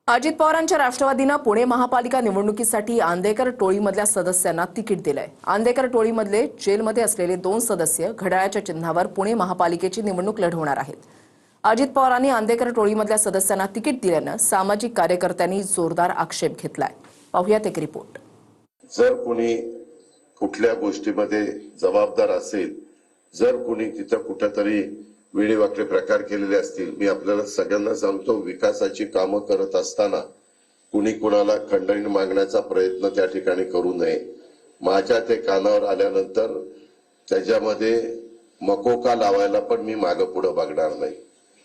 अजित पवारांच्या राष्ट्रवादीनं पुणे महापालिका निवडणुकीसाठी आंदेकर टोळीमधल्या सदस्यांना तिकीट दिलंय। आंदेकर टोळीमधले जेलमध्ये असलेले 2 सदस्य घड्याळाच्या चिन्हावर पुणे महापालिकेची निवडणूक लढवणार आहेत। अजित पवारांनी आंदेकर टोळीमधल्या सदस्यांना तिकीट दिल्यानं सामाजिक कार्यकर्त्यांनी जोरदार आक्षेप घेतलाय। पाहूयात एक रिपोर्ट। जर कोणी कुठल्या गोष्टीमध्ये जबाबदार असेल, जर कोणी तिथं कुठेतरी वेळेवाकडे प्रकार केलेले असतील, मी आपल्याला सगळ्यांना सांगतो, विकासाची कामं करत असताना कुणी कुणाला खंडणी मागण्याचा प्रयत्न त्या ठिकाणी करू नये। माझ्या ते कानावर आल्यानंतर त्याच्यामध्ये मकोका लावायला पण मी मागे पुढे बघणार नाही।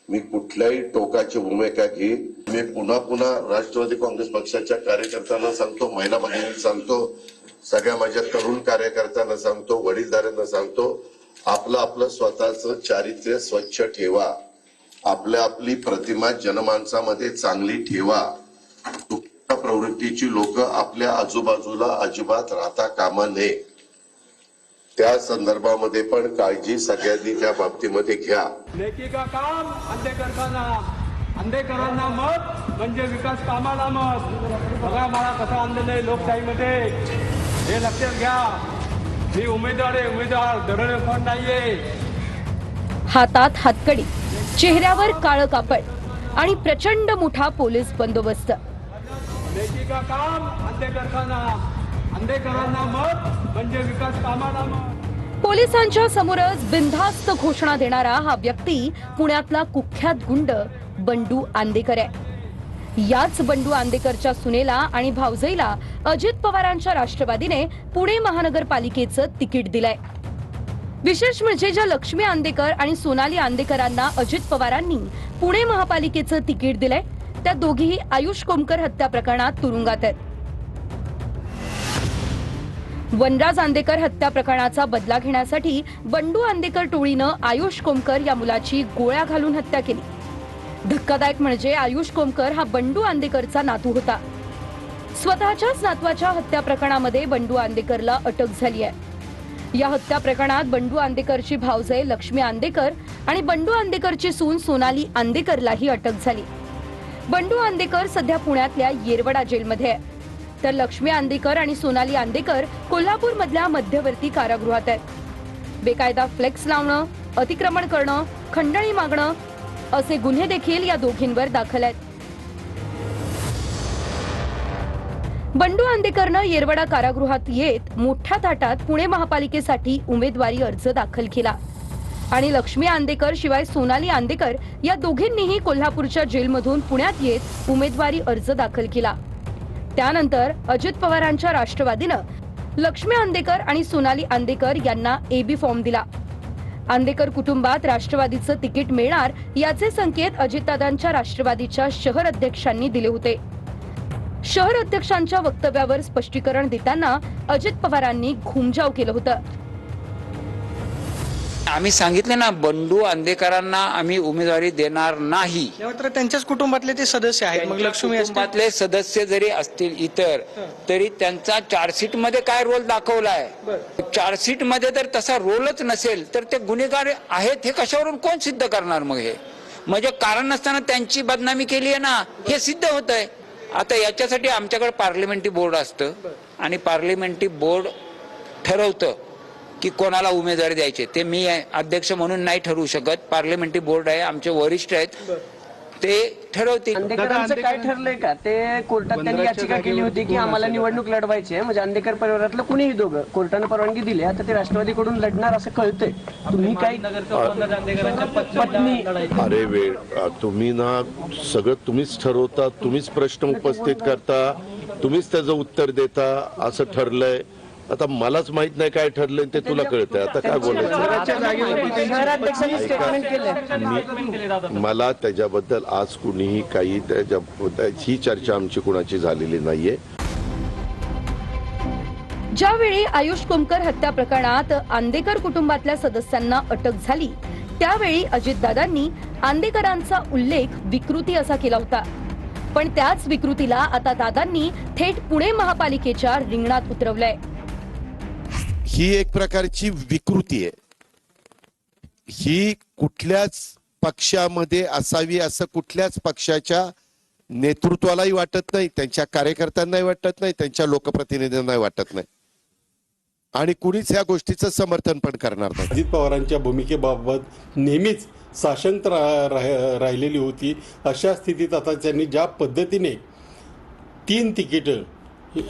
मी कुठल्याही टोकाची भूमिका घेईन। मी पुन्हा पुन्हा राष्ट्रवादी काँग्रेस पक्षाच्या कार्यकर्त्यांना सांगतो, महिला भगिनींना सांगतो, सगळ्या माझ्या तरुण कार्यकर्त्यांना सांगतो, वडीलधाऱ्यांना सांगतो, आपलं स्वतःचं चारित्र्य स्वच्छ ठेवा, आपली प्रतिमा जनमानसामध्ये चांगली ठेवा। चुकीच्या प्रवृत्तीची लोक आपल्या आजूबाजूला अजिबात राहता कामा नये। त्या संदर्भामध्ये पण काळजी सगळ्यांनी त्या बाबतीमध्ये घ्या। नेकी का काम अंधेकर का नाम, अंधेकरांना मत म्हणजे विकास कामाला मत। बघा मला कसं आणलेलं लोकशाहीमध्ये, हे लक्षात घ्या। मी उमेदवार आहे, उमेदवार दरड कोण नाहीये। हातात हातकडी, चेहऱ्यावर काळं कापड आणि प्रचंड मोठा पोलीस बंदोबस्त। नेकी का काम अंधेकर का नाम, अंधेकरांना मत म्हणजे विकास कामाला मत। पोलिसांच्या समोरच बिनधास्त घोषणा देणारा हा व्यक्ती पुण्यातला कुख्यात गुंड बंडू आंदेकर आहे। याच बंडू आंदेकरच्या सुनेला आणि भावजईला अजित पवारांच्या राष्ट्रवादीने पुणे महानगरपालिकेचं तिकीट दिलंय। विशेष म्हणजे ज्या लक्ष्मी आंदेकर आणि सोनाली आंदेकरांना अजित पवारांनी पुणे महापालिकेचं तिकीट दिलंय, त्या दोघीही आयुष कोमकर हत्या प्रकरणात तुरुंगात आहेत। वनराज आंदेकर हत्या प्रकरणाचा बदला घेण्यासाठी बंडू आंदेकर टोळीनं आयुष कोमकर या मुलाची गोळ्या घालून हत्या केली। धक्कादायक म्हणजे आयुष कोमकर हा बंडू आंदेकरचा नातू होता। स्वतःच्याच नातवाच्या हत्या प्रकरणामध्ये बंडू आंदेकरला अटक झाली आहे। या हत्या प्रकरणात बंडू आंदेकरची भावजय लक्ष्मी आंदेकर आणि बंडू आंदेकरची सून सोनाली आंदेकरलाही अटक झाली। बंडू आंदेकर सध्या पुण्यातल्या येरवडा जेलमध्ये आहे, तर लक्ष्मी आंदेकर आणि सोनाली आंदेकर कोल्हापूर मधल्या मध्यवर्ती कारागृहात आहेत। बेकायदा फ्लेक्स लावणं, अतिक्रमण करणं, खंडणी मागणं असे गुन्हे देखील या दोघींवर दाखल आहेत। बंडू आंदेकरनं येरवडा कारागृहात येत मोठ्या थाटात पुणे महापालिकेसाठी उमेदवारी अर्ज दाखल केला आणि लक्ष्मी आंदेकर शिवाय सोनाली आंदेकर या दोघींनीही कोल्हापूरच्या जेलमधून पुण्यात येत उमेदवारी अर्ज दाखल केला। त्यानंतर अजित पवारांच्या राष्ट्रवादीनं लक्ष्मी आंदेकर आणि सोनाली आंदेकर यांना एबी फॉर्म दिला। आंदेकर कुटुंबात राष्ट्रवादीचं तिकीट मिळणार याचे संकेत अजितदादांच्या राष्ट्रवादीच्या शहर अध्यक्षांनी दिले होते। शहर अध्यक्षांच्या वक्तव्यावर स्पष्टीकरण देताना अजित पवारांनी घुमजाव केलं होतं। आम्ही सांगितले ना, बंडू आंदेकरांना आम्ही उमेदवारी देणार नाही। मात्र त्यांच्याच कुटुंबातले ते सदस्य आहेत, मग लक्ष्मी कुटुंबातले सदस्य जरी असतील इतर, तरी त्यांचा चार्जशीट मध्ये काय रोल दाखवलाय? चार्जशीट मध्ये जर तसा रोलच नसेल तर ते गुन्हेगार आहेत हे कशावरून कोण सिद्ध करणार? मग हे म्हणजे कारण नसताना त्यांची बदनामी केली आहे ना, हे सिद्ध होत आहे। आता याच्यासाठी आमच्याकडे पार्लमेंटरी बोर्ड असतं आणि पार्लमेंटरी बोर्ड ठरवतं की कोणाला उमेदवारी द्यायचे। ते मी अध्यक्ष म्हणून नाही ठरवू शकत, पार्लमेंटरी बोर्ड आहे, आमचे वरिष्ठ आहेत, ते ठरवतील। आंदेकरांचं काय ठरलंय का? ते कोर्टात त्यांनी याचिका केली होती की आम्हाला निवडणूक लढवायची आहे, म्हणजे आंदेकर परिवारातलं कुणीही दोघं, कोर्टाने परवानगी दिली, आता ते राष्ट्रवादीकडून लढणार असं कळतंय। तुम्ही काय पत्नी? अरे वेळ, तुम्ही ना सगळं तुम्हीच ठरवता, तुम्हीच प्रश्न उपस्थित करता, तुम्हीच त्याचं उत्तर देता, असं ठरलंय। आता मलाच माहित नाही काय ठरलंय ते तुला कळतंय, आता काय बोलायचं? मला त्याच्याबद्दल आज कुणीही काही ही चर्चा आमची कुणाची झालेली नाहीये। ज्यावेळी आयुष कोमकर हत्या प्रकरणात आंदेकर कुटुंबातल्या सदस्यांना अटक झाली, त्यावेळी अजितदादांनी आंदेकरांचा उल्लेख विकृती असा केला होता, पण त्याच विकृतीला आता दादांनी थेट पुणे महापालिकेच्या रिंगणात उतरवलंय। ही एक प्रकारची विकृती आहे। ही कुठल्याच पक्षामध्ये असावी असं कुठल्याच पक्षाच्या नेतृत्वालाही वाटत नाही, त्यांच्या कार्यकर्त्यांनाही वाटत नाही, त्यांच्या लोकप्रतिनिधींनाही वाटत नाही आणि कुणीच या गोष्टीचं समर्थन पण करणार नाही. अजित पवारांच्या भूमिकेबाबत नेहमीच साशंक राहिलेली होती. अशा स्थितीत आता त्यांनी ज्या पद्धतीने 3 तिकीटं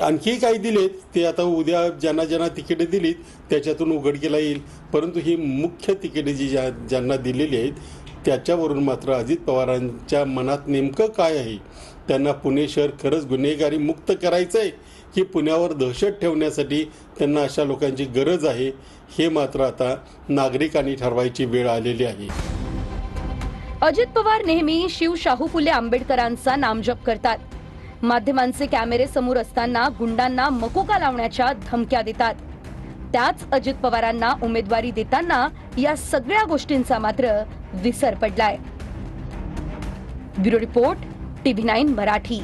आणखी काही दिलेत, ते आता उद्या ज्यांना तिकीटं दिलीत त्याच्यातून उघडकीला येईल. परंतु ही मुख्य तिकीटे जी ज्यांना दिलेली आहेत त्याच्यावरून मात्र अजित पवारांच्या मनात नेमकं काय आहे, त्यांना पुणे शहर खरंच गुन्हेगारी मुक्त करायचं आहे की पुण्यावर दहशत ठेवण्यासाठी त्यांना अशा लोकांची गरज आहे, हे मात्र आता नागरिकांनी ठरवायची वेळ आलेली आहे. अजित पवार नेहमी शिव शाहू फुले आंबेडकरांचा नामजप करतात. माध्यमांचे कॅमेरे समोर असताना गुंडांना मकोका लावण्याच्या धमक्या देतात. त्याच अजित पवारांना उमेदवारी देताना या सगळ्या गोष्टींचा मात्र विसर पडलाय. Bureau report, TV9 Marathi.